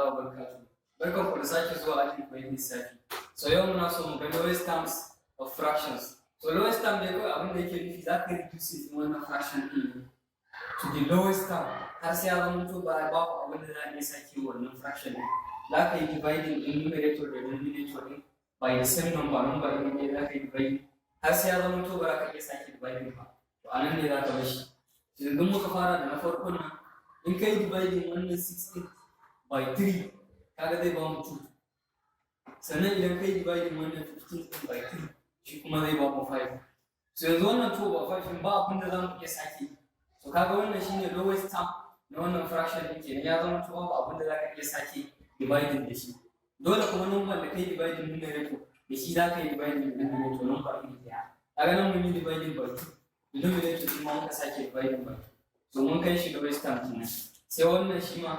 wa barakatuh. Barkan ku da sake zuwa ajin koyon lissafi. So yau muna so mu ga lowest terms of fractions. So lowest term ne kawai abin da yake nufi za ka reduce wannan fraction ɗin to the lowest term har sai ya zama to ba ku abin da za a iya sake wannan fraction ɗin. Za ka yi dividing in numerator da denominator ɗin by the same number ɗin ne za ka yi dividing har sai ya zama to ba za ka iya sake dividing ba. To a nan ne za ka bar shi. Yanzu muka fara da na farkon nan in ka yi dividing wannan 16 by 3 kaga zai ba mu 2. Sannan idan ka yi dividing wannan 15 by 3 shi kuma zai ba mu 5. So yanzu wannan 2 over 5 ba abin da za mu iya sake. So kaga wannan shine lowest term na wannan fraction din kenan ya zama 2 ba abin da za ka iya sake dividing da shi. Dole kuma number da kai dividing numerator da shi za ka yi dividing numerator number ɗin ɗaya. Kaga nan mun yi dividing by 2. Denominator shi ma muka sake dividing by 2. So mun kai shi lowest term kenan. Sai wannan shi ma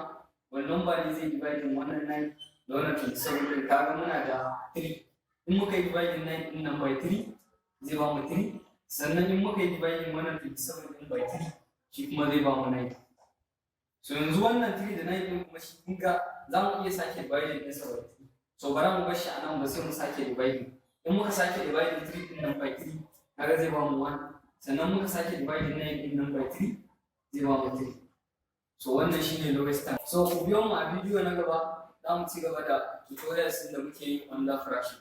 wannan number ne zai dividing wannan 9 da wannan 27 din kaga muna da 3. In muka yi dividing 9 din nan by 3 zai ba mu 3. Sannan in muka yi dividing wannan 27 din by 3 shi kuma zai ba mu 9. So yanzu wannan 3 da 9 din kuma shi kun ga za mu iya sake dividing din sa by 3. So bara mu bar shi a nan ba sai mu sake dividing. In muka sake dividing 3 din nan by 3 kaga zai ba mu 1. Sannan muka sake dividing 9 din nan by 3 zai ba mu 3. So wannan shine lowest term. So ku biyo mu a bidiyo na gaba za mu ci gaba da tutorials din da muke yi on the fraction.